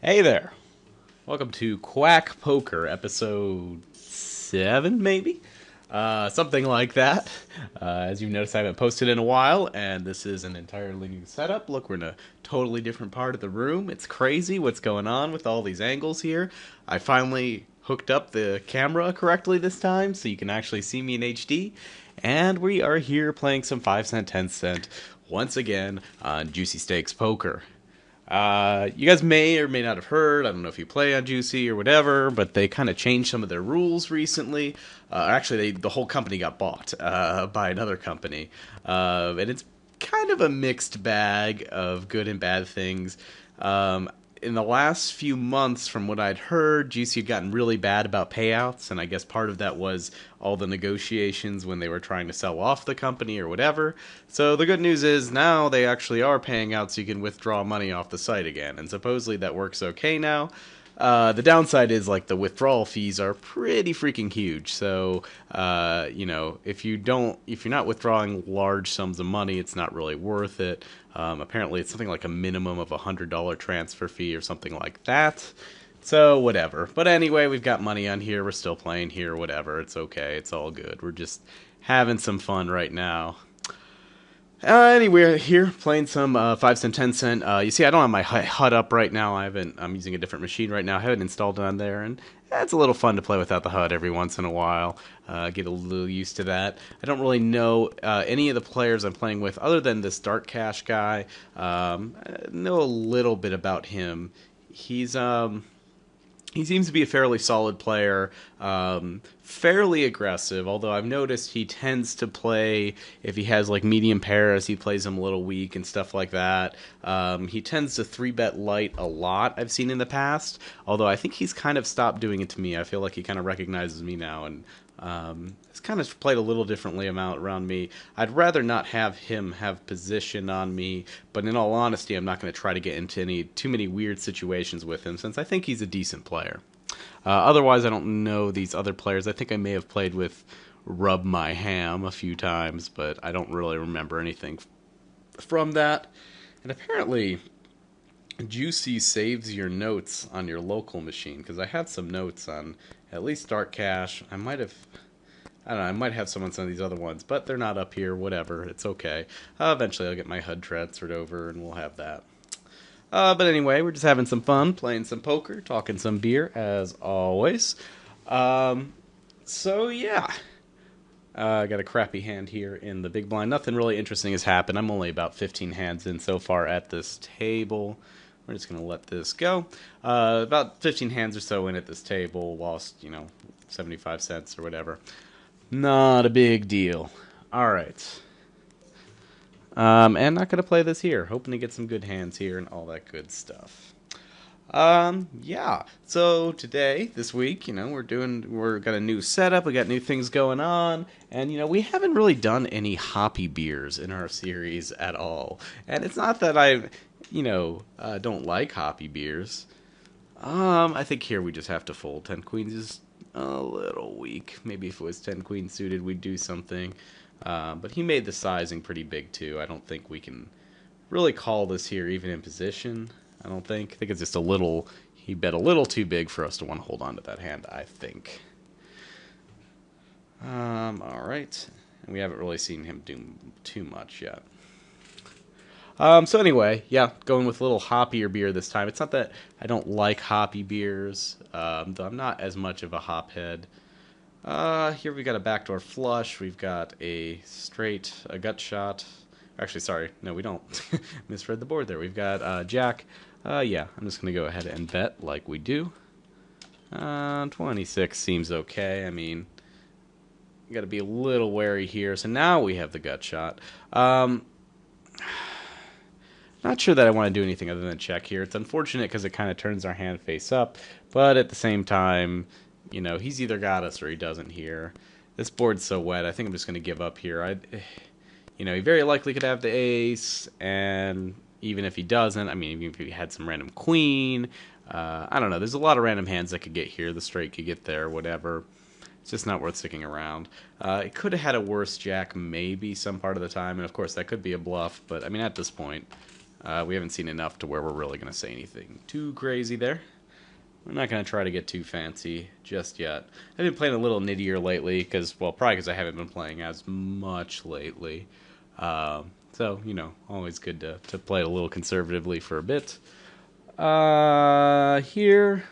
Hey there. Welcome to Quack Poker, episode 7, maybe? Something like that. As you've noticed, I haven't posted in a while, and this is an entirely new setup. Look, we're in a totally different part of the room. It's crazy what's going on with all these angles here. I finally hooked up the camera correctly this time, so you can actually see me in HD. And we are here playing some 5 cent, 10 cent, once again, on Juicy Stakes Poker. You guys may or may not have heard. I don't know if you play on Juicy or whatever, but they kind of changed some of their rules recently. Actually, the whole company got bought by another company, and it's kind of a mixed bag of good and bad things. In the last few months, from what I'd heard, Juicy had gotten really bad about payouts, and I guess part of that was all the negotiations when they were trying to sell off the company or whatever. So the good news is now they actually are paying out so you can withdraw money off the site again, and supposedly that works okay now. The downside is like the withdrawal fees are pretty freaking huge. So, if you're not withdrawing large sums of money, it's not really worth it. Apparently, it's something like a minimum of $100 transfer fee or something like that. So whatever. But anyway, we've got money on here. We're still playing here. Whatever. It's okay. It's all good. We're just having some fun right now. Anyway, here playing some 5 cent, 10 cent. You see, I don't have my HUD up right now. I'm using a different machine right now. I haven't installed it on there, and it's a little fun to play without the HUD every once in a while. Get a little used to that. I don't really know any of the players I'm playing with other than this Dark Cash guy. I know a little bit about him. He seems to be a fairly solid player, fairly aggressive, although I've noticed he tends to play, if he has like medium pairs, he plays them a little weak and stuff like that. He tends to 3-bet light a lot, I've seen in the past, although I think he's kind of stopped doing it to me. I feel like he kind of recognizes me now, and it's kind of played a little differently around me. I'd rather not have him have position on me, but in all honesty, I'm not going to try to get into too many weird situations with him, since I think he's a decent player. Otherwise, I don't know these other players. I think I may have played with Rub My Ham a few times, but I don't really remember anything from that. And apparently, Juicy saves your notes on your local machine, because I had some notes on at least Dark Cash. I don't know, I might have some on some of these other ones, but they're not up here, whatever, it's okay. Eventually I'll get my HUD transferred over and we'll have that. But anyway, we're just having some fun, playing some poker, talking some beer, as always. So yeah. I got a crappy hand here in the big blind. Nothing really interesting has happened. I'm only about 15 hands in so far at this table. We're just going to let this go. About 15 hands or so in at this table, lost, 75 cents or whatever. Not a big deal. All right. And not going to play this here. Hoping to get some good hands here and all that good stuff. Yeah. So today, this week, we're got a new setup. We got new things going on. And, we haven't really done any hoppy beers in our series at all. And it's not that I don't like hoppy beers. I think here we just have to fold. 10 queens is a little weak. Maybe if it was 10 queens suited, we'd do something. But he made the sizing pretty big, too. I don't think we can really call this here even in position. I think it's just he bet a little too big for us to want to hold on to that hand, I think. All right. And we haven't really seen him do too much yet. So anyway, yeah, going with a little hoppier beer this time. It's not that I don't like hoppy beers, though I'm not as much of a hop head. Here we got a backdoor flush. We've got a gut shot. Actually, sorry, no, we don't. Misread the board there. We've got jack. Yeah, I'm just going to go ahead and bet like we do. 26 seems okay. I mean, you got to be a little wary here. So now we have the gut shot. Not sure that I want to do anything other than check here. It's unfortunate because it kind of turns our hand face up, but at the same time, he's either got us or he doesn't here. This board's so wet, I think I'm just going to give up here. He very likely could have the ace, and even if he doesn't, even if he had some random queen, I don't know. There's a lot of random hands that could get here. The straight could get there, whatever. It's just not worth sticking around. It could have had a worse jack maybe some part of the time, and of course that could be a bluff, but at this point, We haven't seen enough to where we're really going to say anything too crazy there. We're not going to try to get too fancy just yet. I've been playing a little nittier lately because, well, probably because I haven't been playing as much lately. So, you know, always good to play a little conservatively for a bit. Here,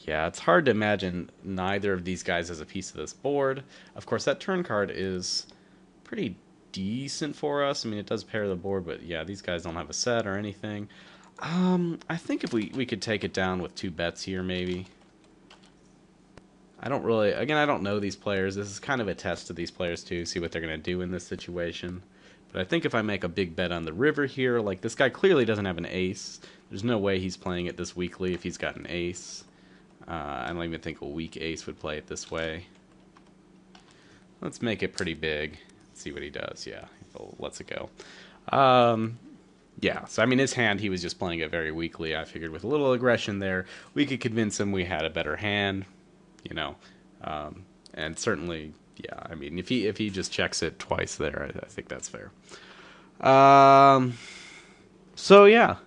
yeah, it's hard to imagine neither of these guys as a piece of this board. Of course, that turn card is pretty decent for us. I mean, it does pair the board, but yeah, these guys don't have a set or anything. I think if we could take it down with 2 bets here, maybe. I don't know these players. This is kind of a test to these players, too, see what they're going to do in this situation. But I think if I make a big bet on the river here, like this guy clearly doesn't have an ace. There's no way he's playing it this weakly if he's got an ace. I don't even think a weak ace would play it this way. Let's make it pretty big. See what he does. Yeah, he lets it go. Yeah, so I mean, his hand, he was just playing it very weakly. I figured with a little aggression there, we could convince him we had a better hand, you know. And certainly, yeah, I mean, if he just checks it twice there, I think that's fair. So yeah.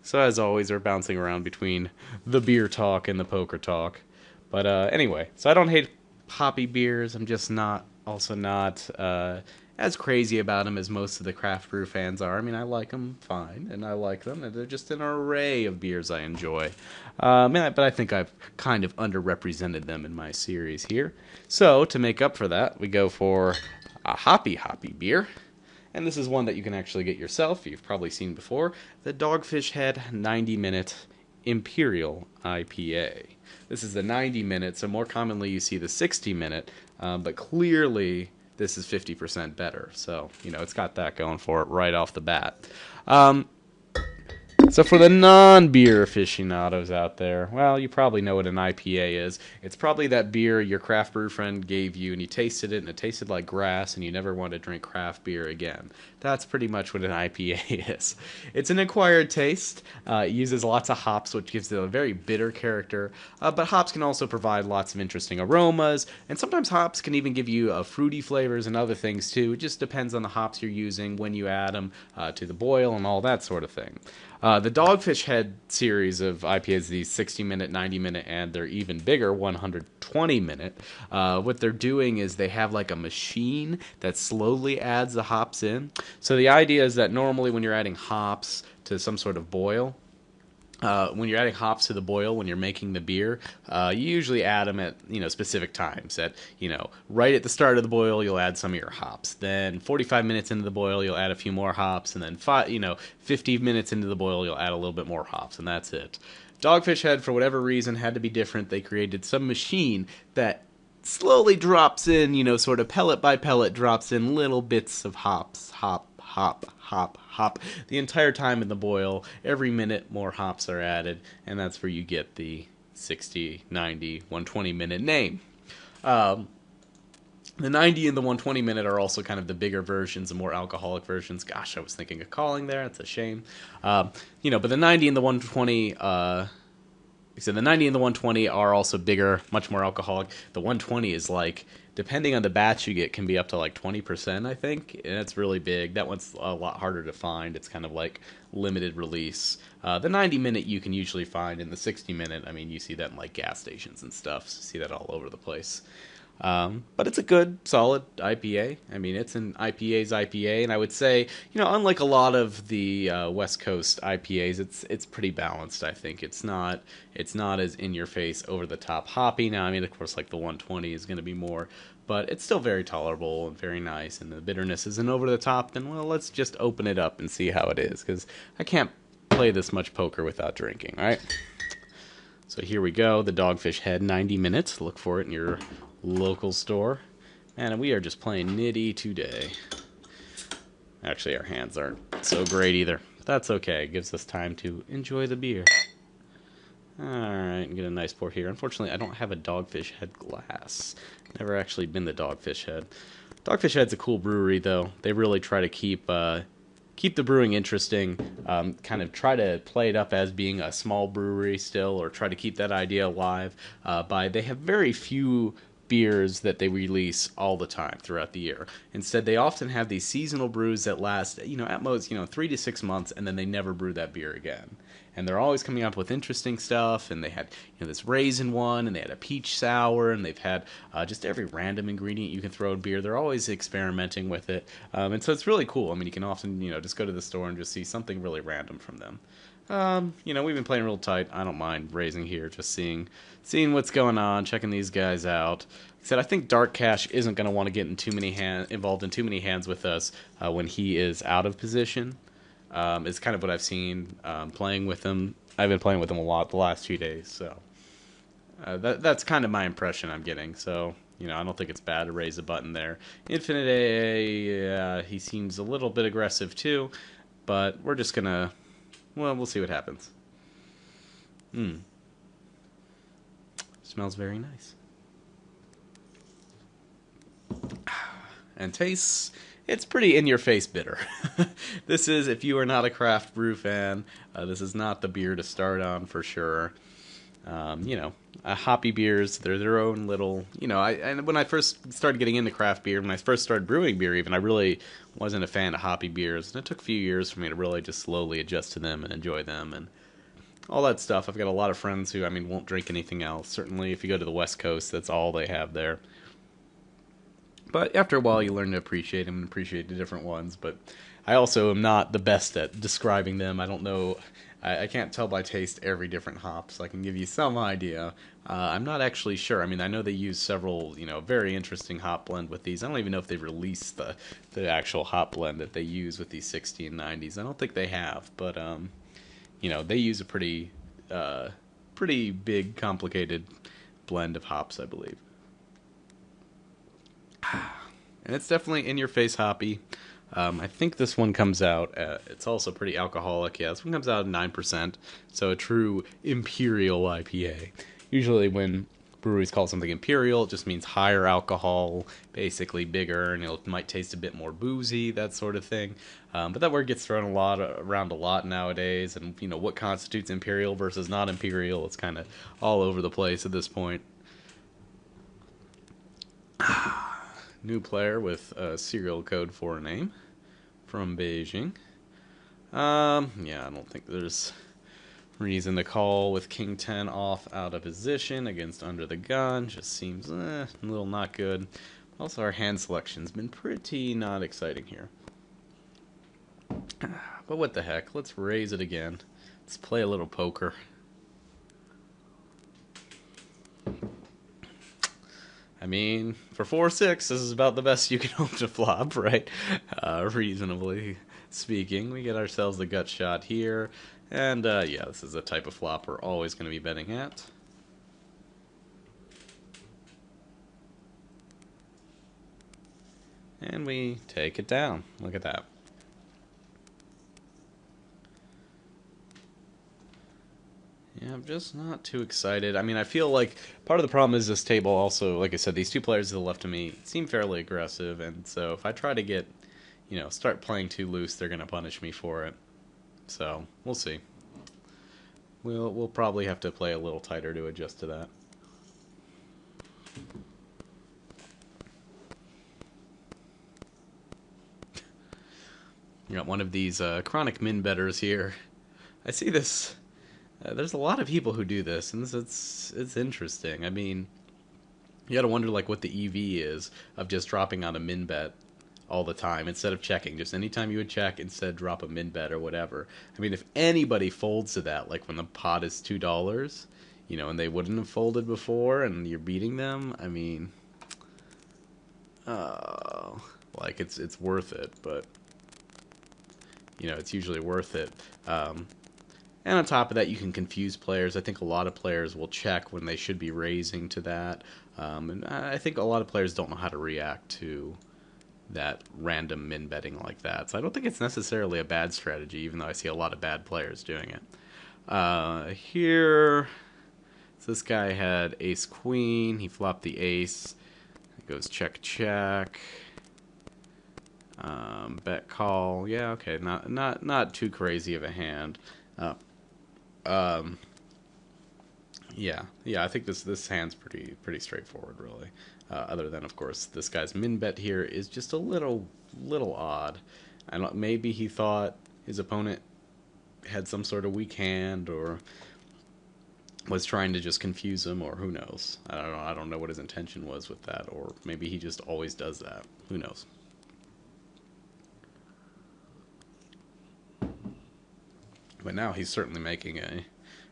So as always, we're bouncing around between the beer talk and the poker talk. But anyway, so I don't hate hoppy beers. I'm just not as crazy about them as most of the craft brew fans are. I mean, I like them fine, and I like them. And they're just an array of beers I enjoy. But I think I've kind of underrepresented them in my series here. So to make up for that, we go for a hoppy beer. And this is one that you can actually get yourself. You've probably seen before. The Dogfish Head 90-minute Imperial IPA. This is the 90-minute, so more commonly you see the 60-minute, but clearly this is 50% better. So, you know, it's got that going for it right off the bat. So for the non-beer aficionados out there, well, you probably know what an IPA is. It's probably that beer your craft brew friend gave you, and you tasted it, and it tasted like grass, and you never want to drink craft beer again. That's pretty much what an IPA is. It's an acquired taste. It uses lots of hops, which gives it a very bitter character, but hops can also provide lots of interesting aromas, and sometimes hops can even give you fruity flavors and other things too. It just depends on the hops you're using, when you add them to the boil, and all that sort of thing. The Dogfish Head series of IPAs, these 60-minute, 90-minute, and they're even bigger, 120-minute. What they're doing is they have like a machine that slowly adds the hops in. So the idea is that normally when you're adding hops to some sort of boil, when you're adding hops to the boil, when you're making the beer, you usually add them at, you know, specific times. At, you know, right at the start of the boil, you'll add some of your hops. Then 45 minutes into the boil, you'll add a few more hops, and then 50 minutes into the boil, you'll add a little bit more hops, and that's it. Dogfish Head, for whatever reason, had to be different. They created some machine that slowly drops in, you know, sort of pellet by pellet, drops in little bits of hops, hop, the entire time in the boil. Every minute more hops are added, and that's where you get the 60, 90, 120 minute name. The 90 and the 120 minute are also kind of the bigger versions, the more alcoholic versions. Gosh, I was thinking of calling there. It's a shame. But the 90 and the 120... So the 90 and the 120 are also bigger, much more alcoholic. The 120 is like, depending on the batch you get, can be up to like 20%, I think. And it's really big. That one's a lot harder to find. It's kind of like limited release. The 90-minute you can usually find. In the 60-minute, I mean, you see that in like gas stations and stuff. So you see that all over the place. But it's a good, solid IPA. I mean, it's an IPA's IPA, and I would say, unlike a lot of the West Coast IPAs, it's pretty balanced. I think it's not as in your face, over the top hoppy. Now, I mean, of course, like the 120 is going to be more, but it's still very tolerable and very nice. And the bitterness isn't over the top. Then, well, let's just open it up and see how it is, because I can't play this much poker without drinking. All right. So here we go. The Dogfish Head 90 minutes. Look for it in your local store. Man, we are just playing nitty today. Actually, our hands aren't so great either. But that's okay. It gives us time to enjoy the beer. Alright, and get a nice pour here. Unfortunately, I don't have a Dogfish Head glass. Never actually been the Dogfish Head. Dogfish Head's a cool brewery, though. They really try to keep the brewing interesting, kind of try to play it up as being a small brewery still, or try to keep that idea alive. They have very few beers that they release all the time throughout the year. Instead, they often have these seasonal brews that last, at most, 3 to 6 months, and then they never brew that beer again. And they're always coming up with interesting stuff. And they had, this raisin one, and they had a peach sour, and they've had just every random ingredient you can throw in beer. They're always experimenting with it, and so it's really cool. I mean, you can often, just go to the store and just see something really random from them. We've been playing real tight. I don't mind raising here, just seeing what's going on, checking these guys out. Like I said, I think Dark Cash isn't going to want to get in involved in too many hands with us when he is out of position. Is kind of what I've seen playing with him. I've been playing with him a lot the last few days, so that's kind of my impression I'm getting. So, I don't think it's bad to raise a button there. Infinite AA, he seems a little bit aggressive too, but we're just going to, we'll see what happens. Smells very nice. And tastes, it's pretty in-your-face bitter. This is, if you are not a craft brew fan, this is not the beer to start on for sure. Hoppy beers, they're their own little, and when I first started getting into craft beer, when I first started brewing beer even, I really wasn't a fan of hoppy beers, and it took a few years for me to really just slowly adjust to them and enjoy them, and all that stuff. I've got a lot of friends who, won't drink anything else. Certainly, if you go to the West Coast, that's all they have there. But after a while, you learn to appreciate them and appreciate the different ones. But I also am not the best at describing them. I don't know. I can't tell by taste every different hops. I can give you some idea. I'm not actually sure. I know they use several, very interesting hop blend with these. I don't even know if they've released the actual hop blend that they use with these 1690s. I don't think they have. But, they use a pretty big, complicated blend of hops, I believe. And it's definitely in-your-face hoppy. I think this one comes out it's also pretty alcoholic. Yeah, this one comes out at 9%, so a true imperial IPA. Usually when breweries call something imperial, it just means higher alcohol, basically bigger, and it might taste a bit more boozy, that sort of thing. But that word gets thrown around a lot nowadays, and what constitutes imperial versus not imperial, it's kind of all over the place at this point. New player with a serial code for a name from Beijing. I don't think there's reason to call with King 10 off out of position against under the gun. Just seems a little not good. Also, our hand selection's been pretty not exciting here. But what the heck? Let's raise it again. Let's play a little poker. For 4-6, this is about the best you can hope to flop, right? Reasonably speaking. We get ourselves the gut shot here. And, this is the type of flop we're always going to be betting at. And we take it down. Look at that. Yeah, I'm just not too excited. I feel like part of the problem is this table also, like I said, these two players to the left of me seem fairly aggressive, and so if I try to get, start playing too loose, they're going to punish me for it. So, we'll see. We'll probably have to play a little tighter to adjust to that. You got one of these chronic min bettors here. I see this. There's a lot of people who do this, and it's interesting. You gotta wonder what the EV is of just dropping on a min bet all the time instead of checking. Just anytime you would check, instead drop a min bet or whatever. If anybody folds to that, like when the pot is $2, and they wouldn't have folded before, and you're beating them. It's worth it, but it's usually worth it. And on top of that, you can confuse players. I think a lot of players will check when they should be raising to that. And I think a lot of players don't know how to react to that random min betting like that. So I don't think it's necessarily a bad strategy, even though I see a lot of bad players doing it. Here, so this guy had ace queen. He flopped the ace. It goes check check. Bet call. Yeah, okay. Not too crazy of a hand. Yeah. I think this hand's pretty straightforward, really. Other than, of course, this guy's min bet here is just a little odd. I don't, maybe he thought his opponent had some sort of weak hand, or was trying to just confuse him, or who knows. I don't know what his intention was with that, or maybe he just always does that. Who knows? But now he's certainly making a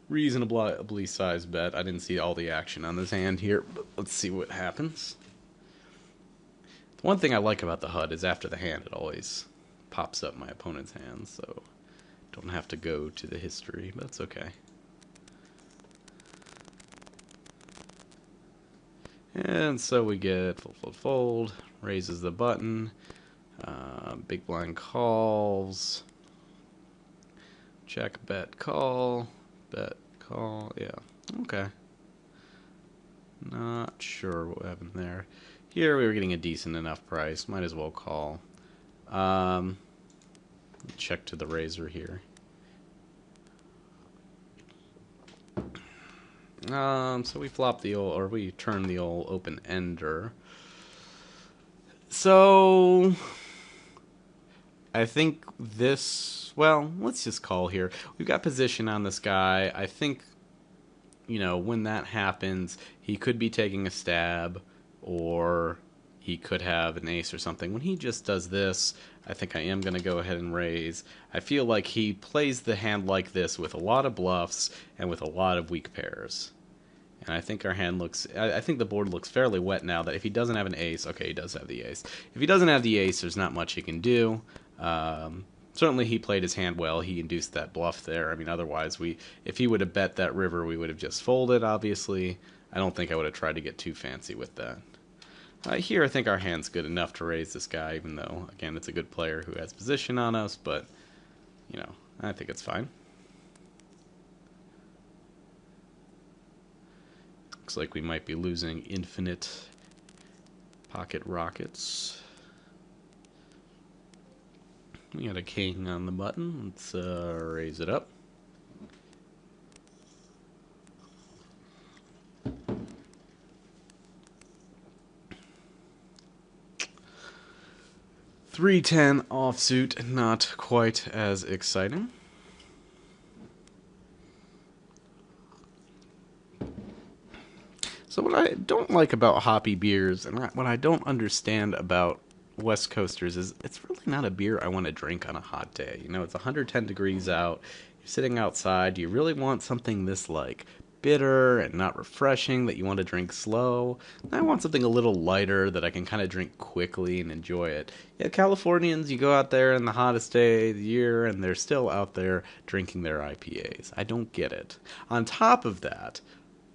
reasonably sized bet. I didn't see all the action on this hand here, but let's see what happens. The one thing I like about the HUD is after the hand, it always pops up my opponent's hand, so don't have to go to the history, but that's okay. And so we get fold, raises the button, big blind calls, check, bet, call, yeah, okay. Not sure what happened there. Here we were getting a decent enough price, might as well call. Check to the razor here. So we flop the old, or we turn the old open ender. So I think this, well, let's just call here. We've got position on this guy. I think, when that happens, he could be taking a stab, or he could have an ace or something. When he just does this, I think I am going to go ahead and raise. I feel like he plays the hand like this with a lot of bluffs and with a lot of weak pairs. And I think our hand looks, I think the board looks fairly wet now that if he doesn't have an ace, okay, he does have the ace. If he doesn't have the ace, there's not much he can do. Certainly he played his hand well. He induced that bluff there. I mean, otherwise, if he would have bet that river, we would have just folded, obviously. I don't think I would have tried to get too fancy with that. Here, I think our hand's good enough to raise this guy, even though, again, it's a good player who has position on us, but, I think it's fine. Looks like we might be losing infinite pocket rockets. We got a king on the button. Let's raise it up. $3-10 offsuit, not quite as exciting. So what I don't like about hoppy beers, and what I don't understand about West Coasters, is it's really not a beer I want to drink on a hot day. It's 110 degrees out. You're sitting outside. Do you really want something this, bitter and not refreshing that you want to drink slow? I want something a little lighter that I can kind of drink quickly and enjoy it. Yeah, Californians, you go out there in the hottest day of the year, and they're still out there drinking their IPAs. I don't get it. On top of that,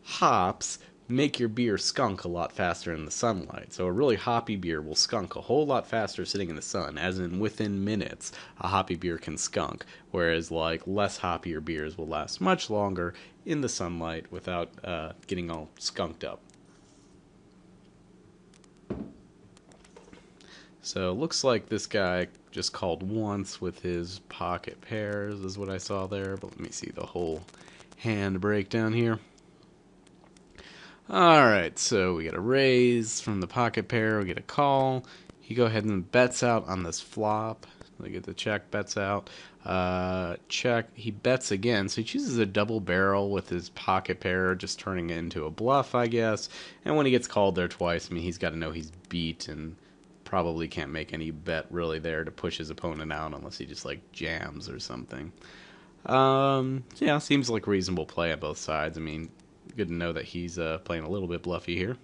hops make your beer skunk a lot faster in the sunlight. So a really hoppy beer will skunk a whole lot faster sitting in the sun, as in within minutes a hoppy beer can skunk, whereas less hoppier beers will last much longer in the sunlight without getting all skunked up. So looks like this guy just called once with his pocket pairs is what I saw there, but let me see the whole hand breakdown here. Alright, so we get a raise from the pocket pair, we get a call. He go ahead and bets out on this flop. We get the check, bets out. Check, he bets again, so he chooses a double barrel with his pocket pair, just turning it into a bluff, I guess. And when he gets called there twice, he's got to know he's beat, and probably can't make any bet really there to push his opponent out unless he just jams or something. Yeah, seems like reasonable play on both sides. Good to know that he's playing a little bit bluffy here.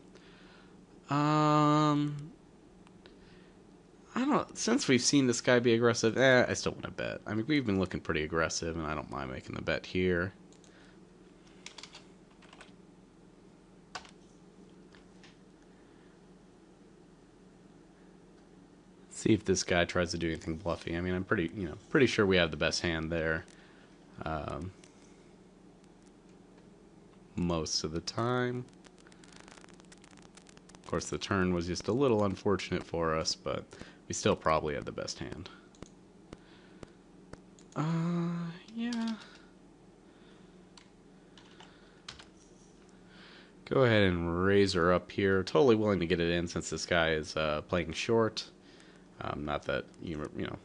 I don't. Since we've seen this guy be aggressive, I still want to bet. We've been looking pretty aggressive, and I don't mind making the bet here. See if this guy tries to do anything bluffy. I'm pretty sure we have the best hand there. Most of the time. Of course, the turn was just a little unfortunate for us, but we still probably had the best hand. Yeah. Go ahead and raise her up here. Totally willing to get it in since this guy is playing short. Not that, you know.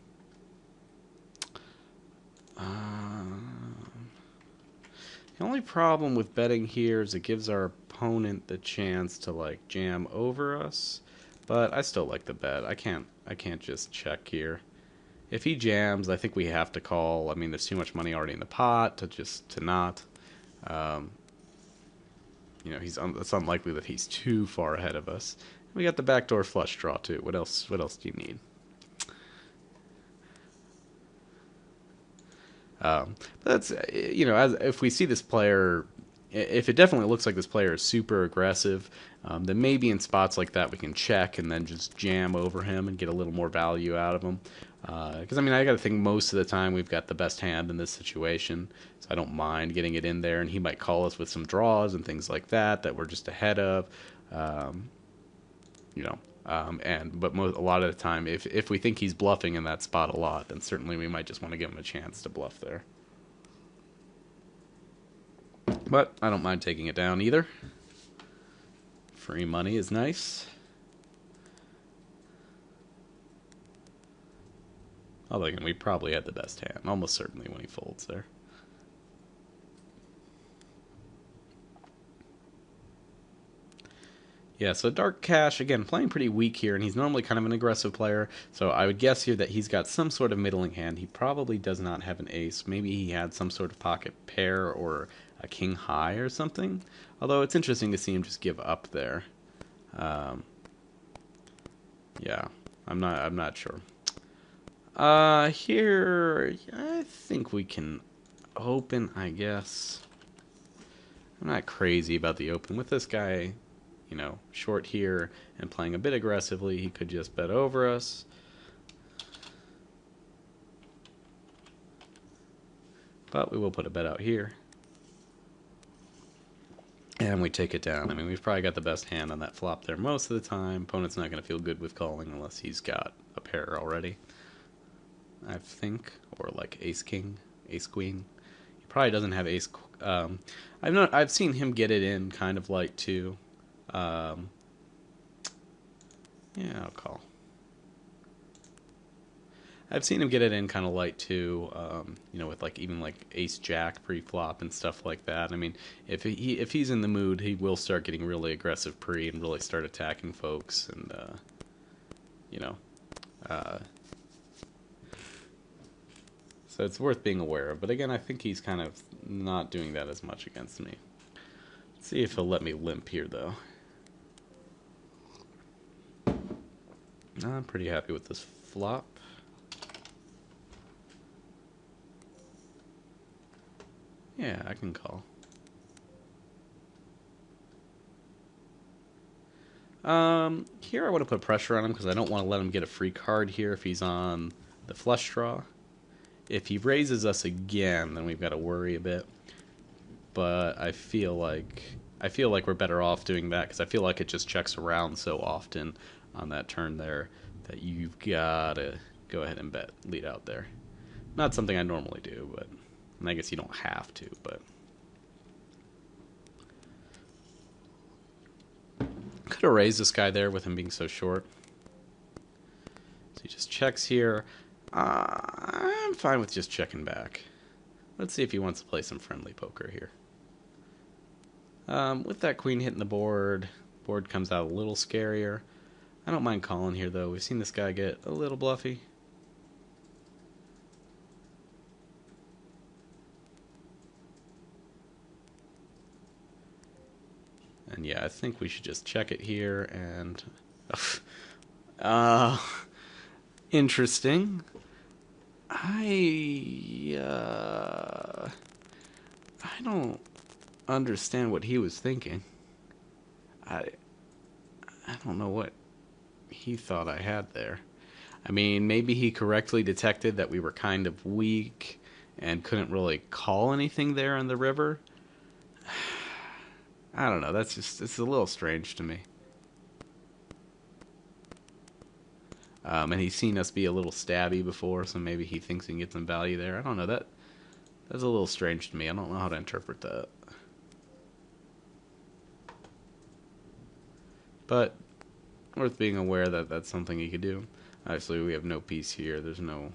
The only problem with betting here is it gives our opponent the chance to like jam over us. But I still like the bet. I can't just check here. If he jams, I think we have to call. I mean, there's too much money already in the pot to not. Um, it's unlikely that he's too far ahead of us. We got the backdoor flush draw too. What else? What else do you need? That's as if we see this player, if it definitely looks like this player is super aggressive, then maybe in spots like that we can check and then just jam over him and get a little more value out of him. Because I got to think most of the time we've got the best hand in this situation, so I don't mind getting it in there, and he might call us with some draws and things like that we're just ahead of. A lot of the time, if we think he's bluffing in that spot a lot, then certainly we might just want to give him a chance to bluff there. But I don't mind taking it down either. Free money is nice. Although we probably had the best hand, almost certainly when he folds there. Yeah, so Dark Cash, again, playing pretty weak here, and he's normally kind of an aggressive player, so I would guess here that he's got some sort of middling hand. He probably does not have an ace. Maybe he had some sort of pocket pair or a king high or something. Although it's interesting to see him just give up there. Yeah, I'm not sure. Here, I think we can open, I guess. I'm not crazy about the open. With this guy, short here and playing a bit aggressively, he could just bet over us. But we will put a bet out here. And we take it down. We've probably got the best hand on that flop there most of the time. Opponent's not going to feel good with calling unless he's got a pair already, I think. Or like ace-king, ace-queen. He probably doesn't have ace... I've seen him get it in kind of light too. Yeah, I'll call. I've seen him get it in kind of light too, with even ace jack pre-flop and stuff like that. If he's in the mood, he will start getting really aggressive pre and really start attacking folks, and so it's worth being aware of. But again, I think he's kind of not doing that as much against me. Let's see if he'll let me limp here, though. I'm pretty happy with this flop. Yeah, I can call. Here I want to put pressure on him because I don't want to let him get a free card here if he's on the flush draw. If he raises us again, then we've got to worry a bit. But I feel like we're better off doing that because I feel like it just checks around so often on that turn there that you've got to go ahead and bet lead out there. Not something I normally do, but I guess you don't have to, but could have raised this guy there with him being so short. So he just checks here. I'm fine with just checking back. Let's see if he wants to play some friendly poker here. With that queen hitting the board comes out a little scarier. I don't mind calling here, though. We've seen this guy get a little bluffy. And yeah, I think we should just check it here and... interesting. I don't understand what he was thinking. I don't know what he thought I had there. Maybe he correctly detected that we were kind of weak and couldn't really call anything there in the river. I don't know. It's a little strange to me. And he's seen us be a little stabby before, so maybe he thinks he can get some value there. I don't know. That's a little strange to me. I don't know how to interpret that. but worth being aware that that's something he could do. Obviously, we have no piece here. There's no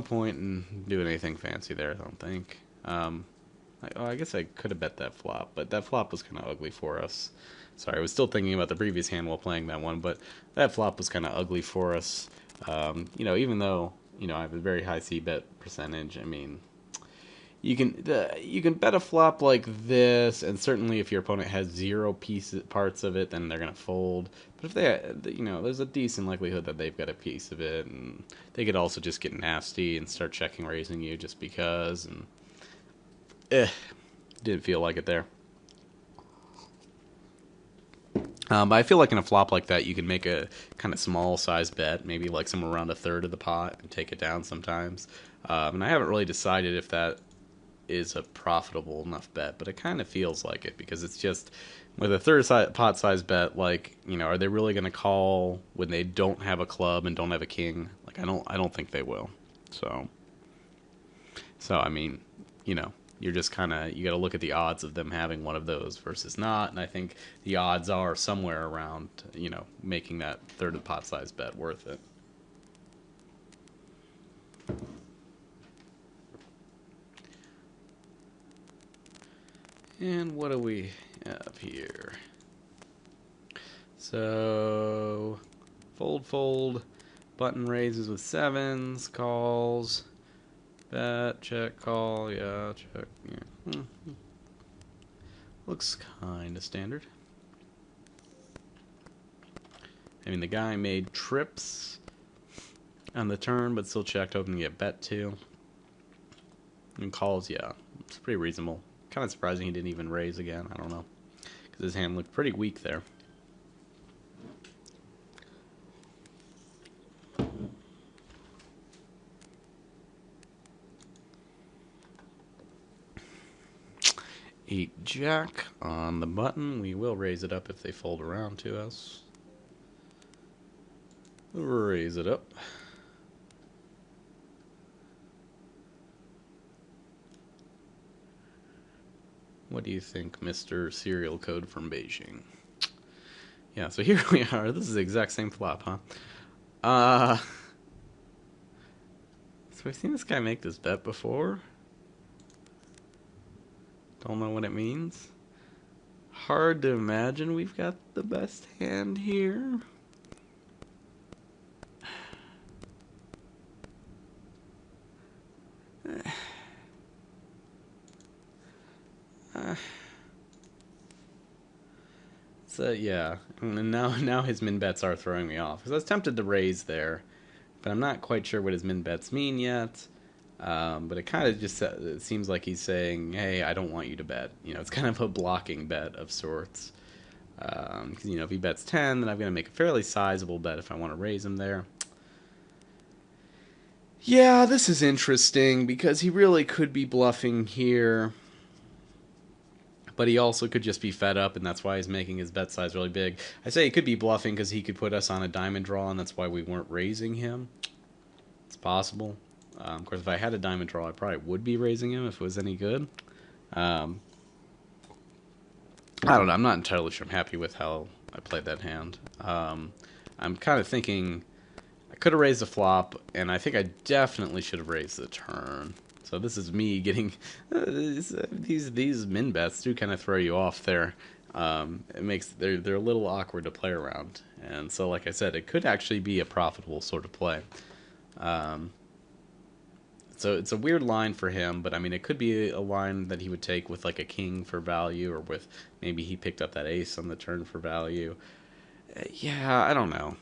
point in doing anything fancy there, I don't think. I guess I could have bet that flop, but that flop was kind of ugly for us. Sorry, I was still thinking about the previous hand while playing that one, but that flop was kind of ugly for us. Even though, I have a very high c-bet percentage, I mean, you can bet a flop like this, and certainly if your opponent has zero parts of it, then they're gonna fold. But if there's a decent likelihood that they've got a piece of it, and they could also just get nasty and start checking raising you just because, and didn't feel like it there. But I feel like in a flop like that, you can make a kind of small size bet, maybe like somewhere around a third of the pot, and take it down sometimes. And I haven't really decided if that is a profitable enough bet, but it kind of feels like it, because it's just with a pot size bet, like, are they really going to call when they don't have a club and don't have a king? Like, I don't think they will. So I mean, you're just kind of, you got to look at the odds of them having one of those versus not, and I think the odds are somewhere around, making that third of the pot size bet worth it. And what do we have here? So, fold, button raises with sevens, calls, bet, check, call, yeah, check, yeah. Looks kind of standard. I mean, the guy made trips on the turn, but still checked, hoping to get bet to. And calls, yeah, it's pretty reasonable. Kind of surprising he didn't even raise again. I don't know, because his hand looked pretty weak there. Eight jack on the button. We will raise it up if they fold around to us. Raise it up. What do you think, Mr. Serial Code from Beijing? Yeah, so here we are. This is the exact same flop, huh? So I've seen this guy make this bet before. Don't know what it means. Hard to imagine we've got the best hand here. So yeah, and now his min bets are throwing me off, because I was tempted to raise there, but I'm not quite sure what his min bets mean yet. But it kind of just it seems like he's saying, "Hey, I don't want you to bet." It's kind of a blocking bet of sorts. Because if he bets 10, then I'm going to make a fairly sizable bet if I want to raise him there. Yeah, this is interesting, because he really could be bluffing here. But he also could just be fed up, and that's why he's making his bet size really big. I say he could be bluffing because he could put us on a diamond draw, and that's why we weren't raising him. It's possible. Of course, if I had a diamond draw, I probably would be raising him if it was any good. I don't know. I'm not entirely sure I'm happy with how I played that hand. I'm kind of thinking I could have raised the flop, and I think I definitely should have raised the turn. So this is me getting these min bets do kind of throw you off there. It makes they're a little awkward to play around, and so like I said, it could actually be a profitable sort of play. So it's a weird line for him, but I mean it could be a line that he would take with like a king for value, or with maybe he picked up that ace on the turn for value. Yeah, I don't know.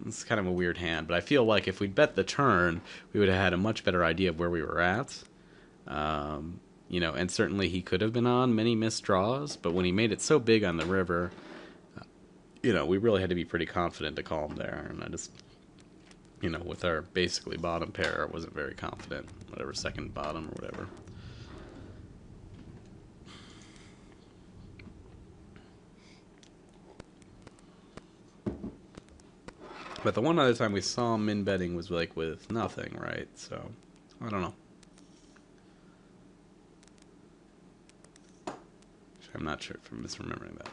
It's kind of a weird hand, but I feel like if we'd bet the turn, we would have had a much better idea of where we were at. And certainly he could have been on many missed draws, but when he made it so big on the river, we really had to be pretty confident to call him there, and I just, with our basically bottom pair, I wasn't very confident, whatever, second bottom or whatever. But the one other time we saw him min betting was like with nothing, right? So, I don't know. I'm not sure if I'm misremembering that.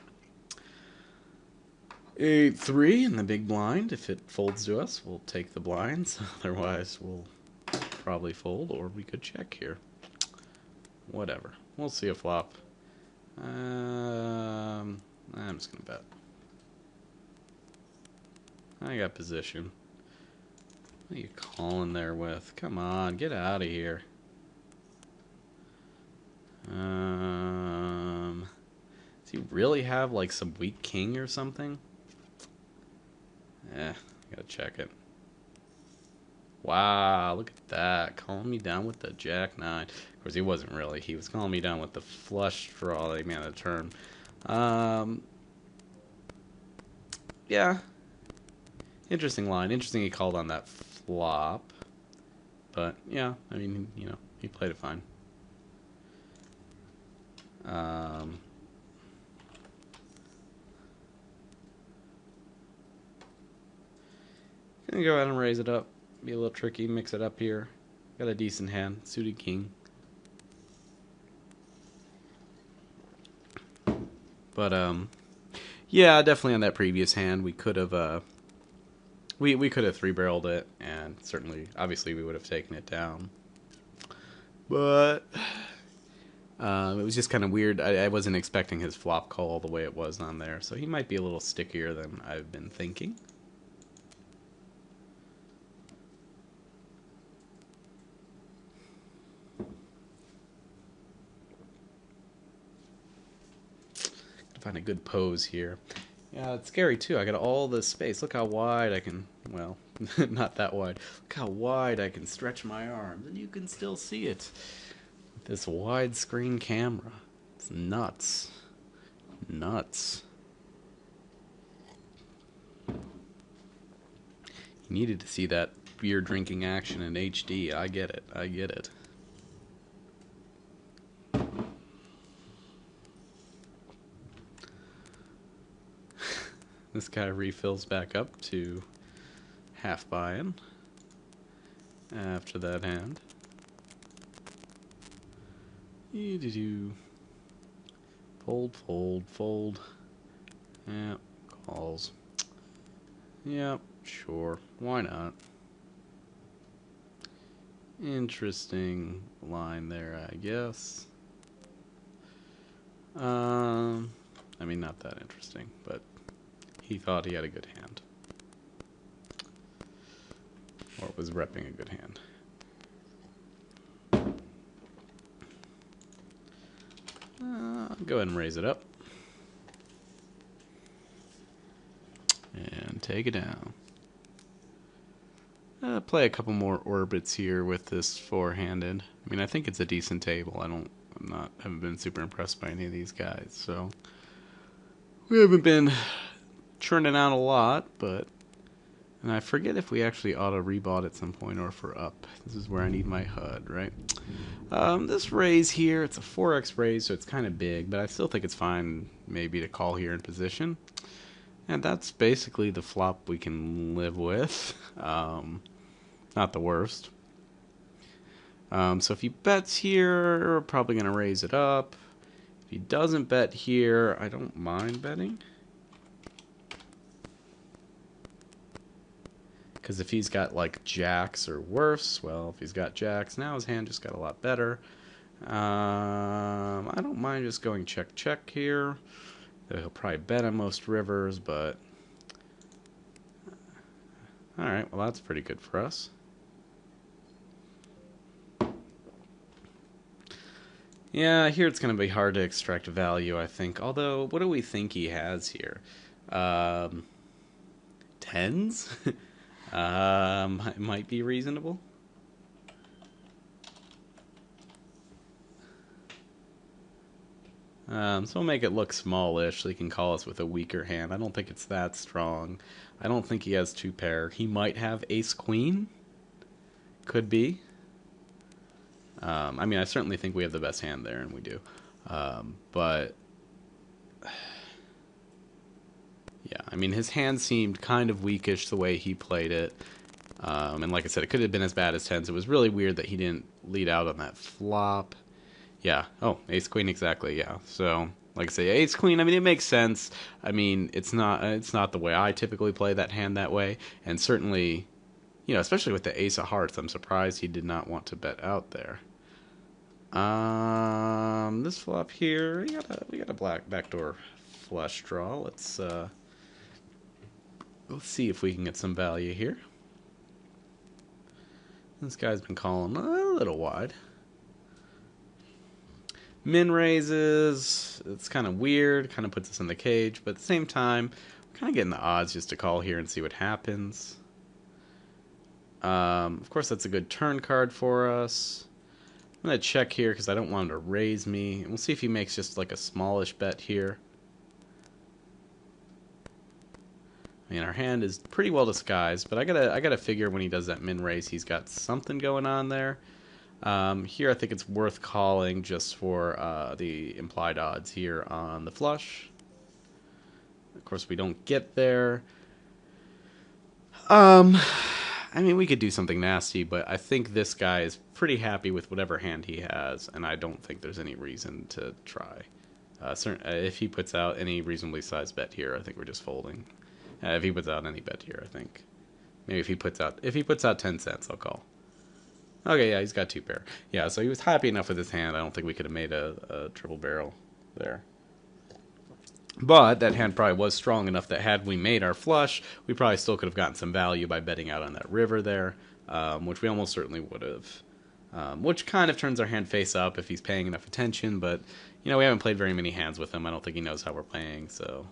8-3 in the big blind. If it folds to us, we'll take the blinds. Otherwise, we'll probably fold, or we could check here. Whatever. We'll see a flop. I'm just gonna bet. I got position. What are you calling there with? Come on, get out of here. Does he really have like some weak king or something? Gotta check it. Wow, look at that. Calling me down with the jack nine. Of course, he wasn't really. He was calling me down with the flush draw that he made a turn. Yeah. Interesting line. Interesting he called on that flop. But, yeah, I mean, you know, he played it fine. Gonna go ahead and raise it up. Be a little tricky, mix it up here. Got a decent hand, suited king. But yeah, definitely on that previous hand we could have we could have 3-barreled it, and certainly obviously we would have taken it down. But it was just kind of weird. I wasn't expecting his flop call the way it was on there, so he might be a little stickier than I've been thinking. Find a good pose here. Yeah, it's scary too. I got all this space. Look how wide I can, well, not that wide. Look how wide I can stretch my arms, and you can still see it with this widescreen camera. It's nuts. Nuts. You needed to see that beer drinking action in HD. I get it. I get it. This guy refills back up to half buy-in after that hand. Fold, fold, fold. Yep, calls. Yep, sure. Why not? Interesting line there, I guess. I mean, not that interesting, but he thought he had a good hand. Or was repping a good hand. Go ahead and raise it up. And take it down. Play a couple more orbits here with this four-handed. I mean, I think it's a decent table. Haven't been super impressed by any of these guys, so we haven't been churning out a lot, but, and I forget if we actually auto rebought at some point or if we're up. This is where I need my HUD, right? This raise here, it's a 4x raise, so it's kind of big, but I still think it's fine maybe to call here in position. And that's basically the flop we can live with. Not the worst. So if he bets here, we're probably going to raise it up. If he doesn't bet here, I don't mind betting. Because if he's got like jacks or worse, well, if he's got jacks, now his hand just got a lot better. I don't mind just going check, check here. He'll probably bet on most rivers, but alright, well that's pretty good for us. Yeah, here it's going to be hard to extract value, I think. Although, what do we think he has here? Tens? Might be reasonable. So we'll make it look smallish so he can call us with a weaker hand. I don't think it's that strong. I don't think he has two pair. He might have ace-queen. Could be. I mean, I certainly think we have the best hand there, and we do. But yeah, I mean, his hand seemed kind of weakish the way he played it. And like I said, it could have been as bad as tens. It was really weird that he didn't lead out on that flop. Yeah. Oh, ace-queen, exactly, yeah. So Like I say, ace queen. I mean, it makes sense. I mean, it's not the way I typically play that hand that way, and certainly, especially with the ace of hearts, I'm surprised he did not want to bet out there. This flop here, we got a black backdoor flush draw. Let's see if we can get some value here. This guy's been calling a little wide. Min raises, it's kind of weird, kind of puts us in the cage, but at the same time, we're kind of getting the odds just to call here and see what happens. Of course, that's a good turn card for us. I'm going to check here because I don't want him to raise me. And we'll see if he makes just like a smallish bet here. I mean, our hand is pretty well disguised, but I gotta figure when he does that min raise, he's got something going on there. Here, I think it's worth calling just for the implied odds here on the flush. Of course, we don't get there. I mean, we could do something nasty, but I think this guy is pretty happy with whatever hand he has, and I don't think there's any reason to try. If he puts out any reasonably sized bet here, I think we're just folding. If he puts out any bet here, I think. Maybe if he puts out 10 cents, I'll call. Okay, yeah, he's got 2 pair. Yeah, so he was happy enough with his hand. I don't think we could have made a triple barrel there. But that hand probably was strong enough that had we made our flush, we probably still could have gotten some value by betting out on that river there, which we almost certainly would have. Which kind of turns our hand face up if he's paying enough attention, but, we haven't played very many hands with him. I don't think he knows how we're playing, so,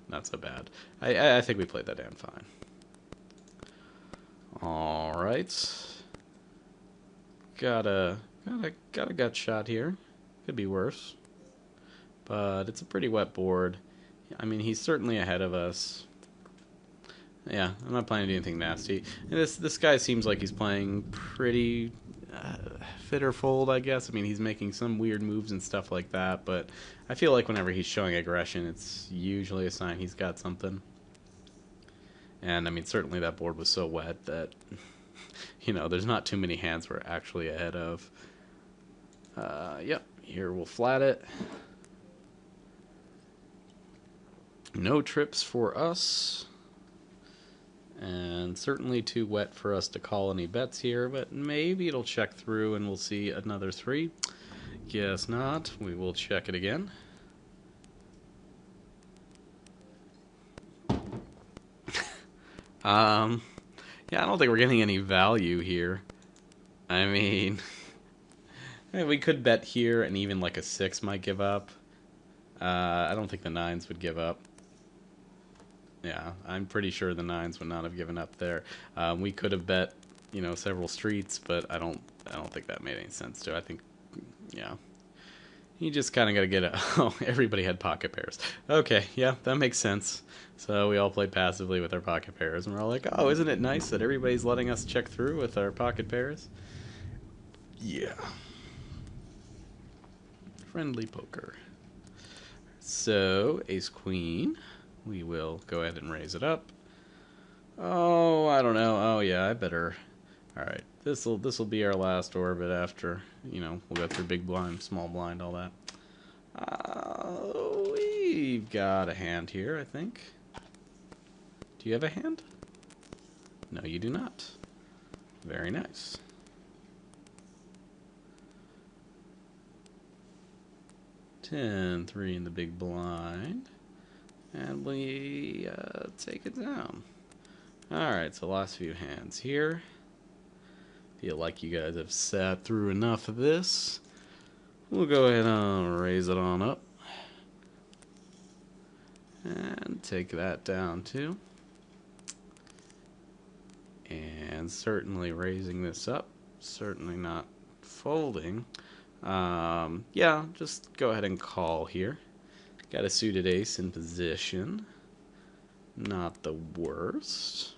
not so bad. I think we played that hand fine. Alright. Got a gut shot here. Could be worse. But it's a pretty wet board. I mean, he's certainly ahead of us. Yeah, I'm not planning to do anything nasty. And this guy seems like he's playing pretty fit or fold, I guess. I mean, he's making some weird moves and stuff like that, but I feel like whenever he's showing aggression, it's usually a sign he's got something. And, I mean, certainly that board was so wet that, there's not too many hands we're actually ahead of. Yep, here we'll flat it. No trips for us. And certainly too wet for us to call any bets here, but maybe it'll check through and we'll see another 3. Guess not. We will check it again. Yeah, I don't think we're getting any value here. I mean, we could bet here and even like a 6 might give up. I don't think the 9s would give up. Yeah, I'm pretty sure the 9s would not have given up there. We could have bet, several streets, but I don't think that made any sense to. I think, yeah, you just kind of got to get it. Oh, everybody had pocket pairs. Okay, yeah, that makes sense. So we all played passively with our pocket pairs, and we're all like, oh, isn't it nice that everybody's letting us check through with our pocket pairs? Yeah. Friendly poker. So, ace queen. We will go ahead and raise it up. Oh, I don't know. Oh, yeah, I better. All right, this'll be our last orbit after, we'll go through big blind, small blind, all that. We've got a hand here, I think. Do you have a hand? No, you do not. Very nice. Ten, 3 in the big blind. And we take it down. Alright, so last few hands here. Feel like you guys have sat through enough of this. We'll go ahead and raise it on up. And take that down too. And certainly raising this up. Certainly not folding. Yeah, just go ahead and call here. Got a suited ace in position. Not the worst.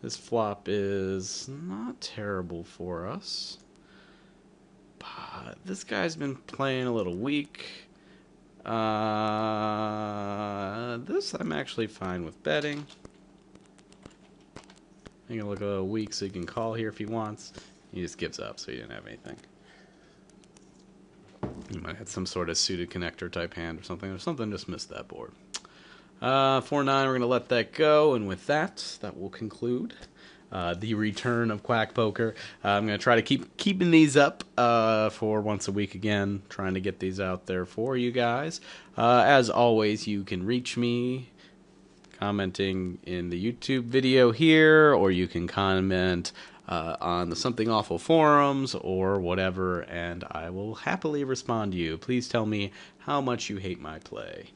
This flop is not terrible for us. But this guy's been playing a little weak. This I'm actually fine with betting. I'm gonna look a little weak so he can call here if he wants. He just gives up, so he didn't have anything. You might have some sort of suited connector type hand or something just missed that board. 4-9, we're going to let that go, and with that will conclude the return of Quack Poker. I'm going to try to keeping these up for once a week again, trying to get these out there for you guys. As always, you can reach me commenting in the YouTube video here, or you can comment on the Something Awful forums or whatever, and I will happily respond to you. Please tell me how much you hate my play.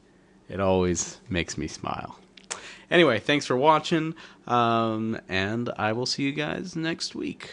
It always makes me smile. Anyway, thanks for watching, and I will see you guys next week.